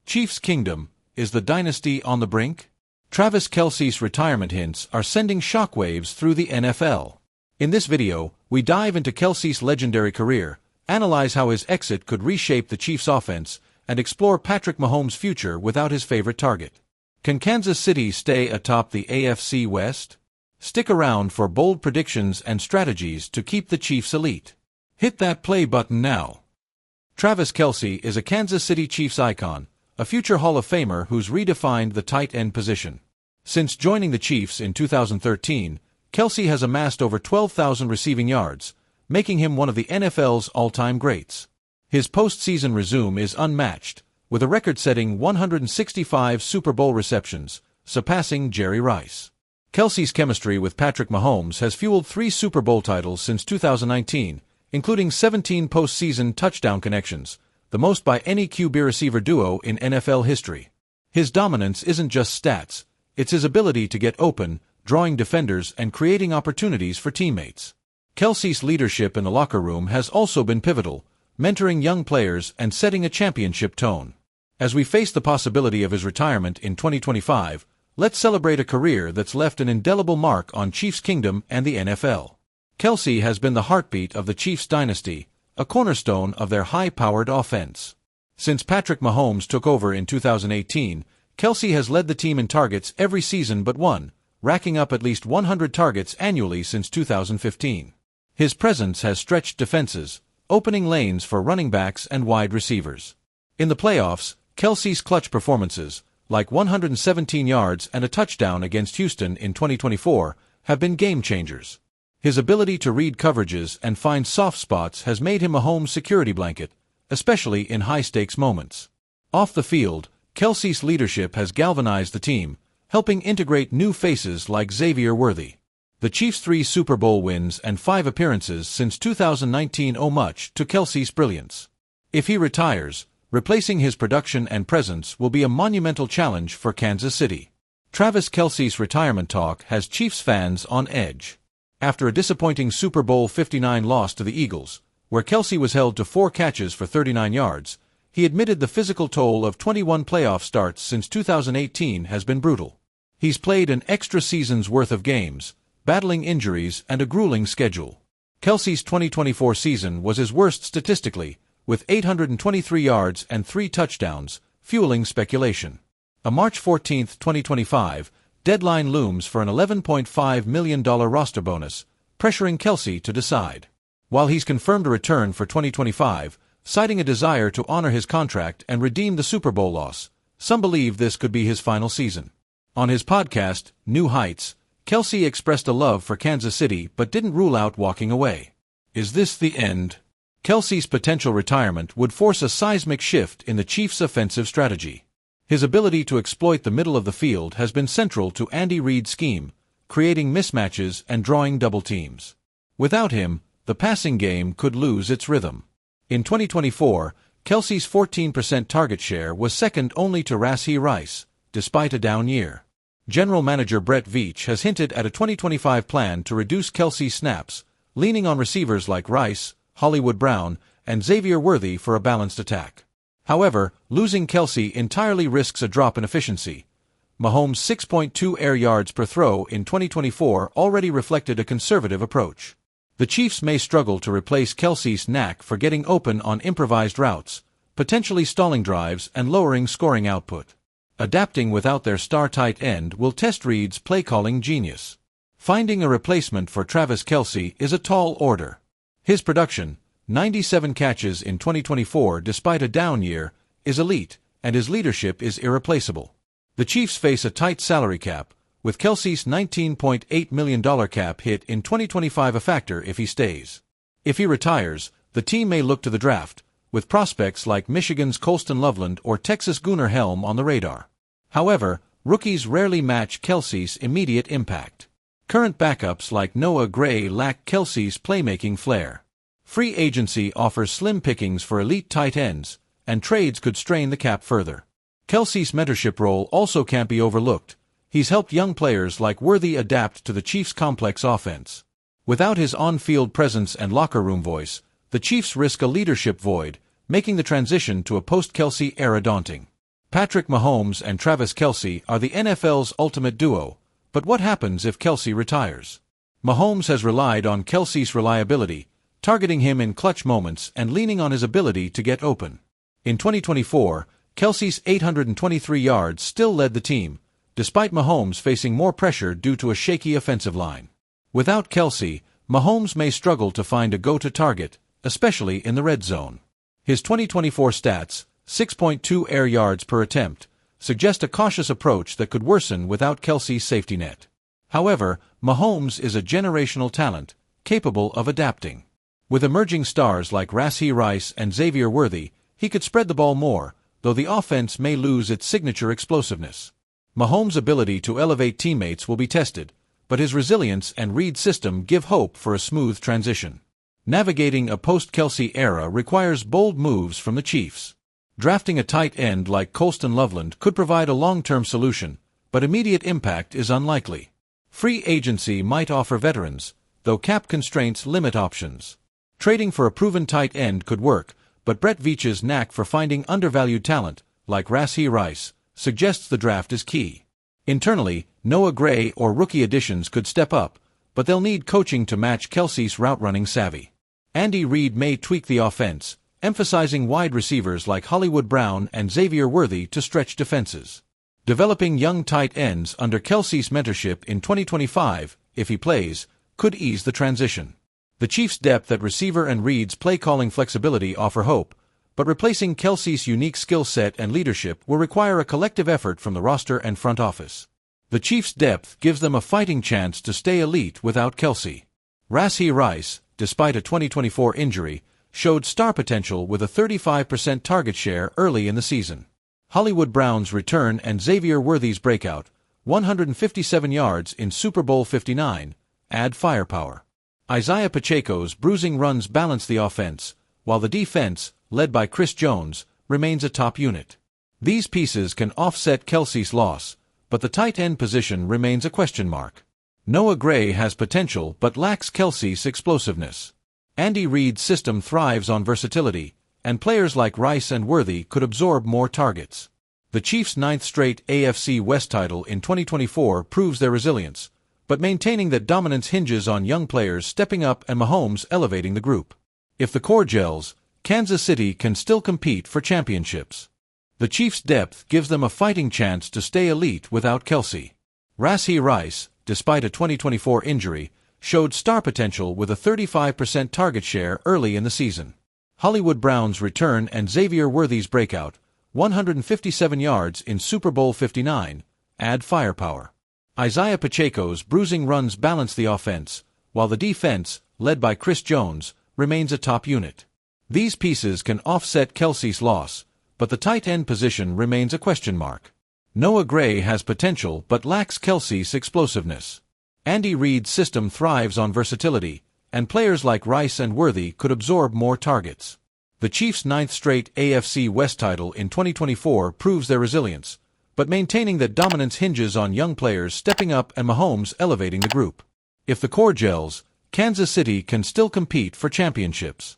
Chiefs Kingdom, is the dynasty on the brink? Travis Kelce's retirement hints are sending shockwaves through the NFL. In this video, we dive into Kelce's legendary career, analyze how his exit could reshape the Chiefs' offense, and explore Patrick Mahomes' future without his favorite target. Can Kansas City stay atop the AFC West? Stick around for bold predictions and strategies to keep the Chiefs elite. Hit that play button now. Travis Kelce is a Kansas City Chiefs icon, a future Hall of Famer who's redefined the tight end position. Since joining the Chiefs in 2013, Kelce has amassed over 12,000 receiving yards, making him one of the NFL's all-time greats. His postseason resume is unmatched, with a record-setting 165 Super Bowl receptions, surpassing Jerry Rice. Kelce's chemistry with Patrick Mahomes has fueled 3 Super Bowl titles since 2019, including 17 postseason touchdown connections, the most by any QB receiver duo in NFL history. His dominance isn't just stats, it's his ability to get open, drawing defenders and creating opportunities for teammates. Kelce's leadership in the locker room has also been pivotal, mentoring young players and setting a championship tone. As we face the possibility of his retirement in 2025, let's celebrate a career that's left an indelible mark on Chiefs Kingdom and the NFL. Kelce has been the heartbeat of the Chiefs dynasty, a cornerstone of their high-powered offense. Since Patrick Mahomes took over in 2018, Kelce has led the team in targets every season but one, racking up at least 100 targets annually since 2015. His presence has stretched defenses, opening lanes for running backs and wide receivers. In the playoffs, Kelce's clutch performances, like 117 yards and a touchdown against Houston in 2024, have been game-changers. His ability to read coverages and find soft spots has made him a home security blanket, especially in high-stakes moments. Off the field, Kelce's leadership has galvanized the team, helping integrate new faces like Xavier Worthy. The Chiefs' 3 Super Bowl wins and 5 appearances since 2019 owe much to Kelce's brilliance. If he retires, replacing his production and presence will be a monumental challenge for Kansas City. Travis Kelce's retirement talk has Chiefs fans on edge. After a disappointing Super Bowl 59 loss to the Eagles, where Kelce was held to 4 catches for 39 yards, he admitted the physical toll of 21 playoff starts since 2018 has been brutal. He's played an extra season's worth of games, battling injuries and a grueling schedule. Kelce's 2024 season was his worst statistically, with 823 yards and 3 touchdowns, fueling speculation. A March 14, 2025, deadline looms for an $11.5 million roster bonus, pressuring Kelce to decide. While he's confirmed a return for 2025, citing a desire to honor his contract and redeem the Super Bowl loss, some believe this could be his final season. On his podcast, New Heights, Kelce expressed a love for Kansas City but didn't rule out walking away. Is this the end? Kelce's potential retirement would force a seismic shift in the Chiefs' offensive strategy. His ability to exploit the middle of the field has been central to Andy Reid's scheme, creating mismatches and drawing double teams. Without him, the passing game could lose its rhythm. In 2024, Kelce's 14% target share was second only to Rashee Rice, despite a down year. General Manager Brett Veach has hinted at a 2025 plan to reduce Kelce's snaps, leaning on receivers like Rice, Hollywood Brown, and Xavier Worthy for a balanced attack. However, losing Kelce entirely risks a drop in efficiency. Mahomes' 6.2 air yards per throw in 2024 already reflected a conservative approach. The Chiefs may struggle to replace Kelce's knack for getting open on improvised routes, potentially stalling drives and lowering scoring output. Adapting without their star tight end will test Reid's play-calling genius. Finding a replacement for Travis Kelce is a tall order. His production, 97 catches in 2024 despite a down year, is elite, and his leadership is irreplaceable. The Chiefs face a tight salary cap, with Kelce's $19.8 million cap hit in 2025 a factor if he stays. If he retires, the team may look to the draft, with prospects like Michigan's Colston Loveland or Texas' Gunnar Helm on the radar. However, rookies rarely match Kelce's immediate impact. Current backups like Noah Gray lack Kelce's playmaking flair. Free agency offers slim pickings for elite tight ends, and trades could strain the cap further. Kelce's mentorship role also can't be overlooked. He's helped young players like Worthy adapt to the Chiefs' complex offense. Without his on-field presence and locker room voice, the Chiefs risk a leadership void, making the transition to a post-Kelce era daunting. Patrick Mahomes and Travis Kelce are the NFL's ultimate duo, but what happens if Kelce retires? Mahomes has relied on Kelce's reliability, targeting him in clutch moments and leaning on his ability to get open. In 2024, Kelce's 823 yards still led the team, despite Mahomes facing more pressure due to a shaky offensive line. Without Kelce, Mahomes may struggle to find a go-to target, especially in the red zone. His 2024 stats, 6.2 air yards per attempt, suggest a cautious approach that could worsen without Kelce's safety net. However, Mahomes is a generational talent, capable of adapting. With emerging stars like Rashee Rice and Xavier Worthy, he could spread the ball more, though the offense may lose its signature explosiveness. Mahomes' ability to elevate teammates will be tested, but his resilience and read system give hope for a smooth transition. Navigating a post-Kelce era requires bold moves from the Chiefs. Drafting a tight end like Colston Loveland could provide a long-term solution, but immediate impact is unlikely. Free agency might offer veterans, though cap constraints limit options. Trading for a proven tight end could work, but Brett Veach's knack for finding undervalued talent, like Rashee Rice, suggests the draft is key. Internally, Noah Gray or rookie additions could step up, but they'll need coaching to match Kelce's route-running savvy. Andy Reid may tweak the offense, emphasizing wide receivers like Hollywood Brown and Xavier Worthy to stretch defenses. Developing young tight ends under Kelce's mentorship in 2025, if he plays, could ease the transition. The Chiefs' depth at receiver and Reid's play-calling flexibility offer hope, but replacing Kelce's unique skill set and leadership will require a collective effort from the roster and front office. The Chiefs' depth gives them a fighting chance to stay elite without Kelce. Rashee Rice, despite a 2024 injury, showed star potential with a 35% target share early in the season. Hollywood Brown's return and Xavier Worthy's breakout, 157 yards in Super Bowl 59, add firepower. Isaiah Pacheco's bruising runs balance the offense, while the defense, led by Chris Jones, remains a top unit. These pieces can offset Kelce's loss, but the tight end position remains a question mark. Noah Gray has potential but lacks Kelce's explosiveness. Andy Reid's system thrives on versatility, and players like Rice and Worthy could absorb more targets. The Chiefs' 9th straight AFC West title in 2024 proves their resilience, but maintaining that dominance hinges on young players stepping up and Mahomes elevating the group. If the core gels, Kansas City can still compete for championships. The Chiefs' depth gives them a fighting chance to stay elite without Kelce. Rashee Rice, despite a 2024 injury, showed star potential with a 35% target share early in the season. Hollywood Brown's return and Xavier Worthy's breakout, 157 yards in Super Bowl 59, add firepower. Isaiah Pacheco's bruising runs balance the offense, while the defense, led by Chris Jones, remains a top unit. These pieces can offset Kelce's loss, but the tight end position remains a question mark. Noah Gray has potential but lacks Kelce's explosiveness. Andy Reid's system thrives on versatility, and players like Rice and Worthy could absorb more targets. The Chiefs' 9th straight AFC West title in 2024 proves their resilience, but maintaining that dominance hinges on young players stepping up and Mahomes elevating the group. If the core gels, Kansas City can still compete for championships.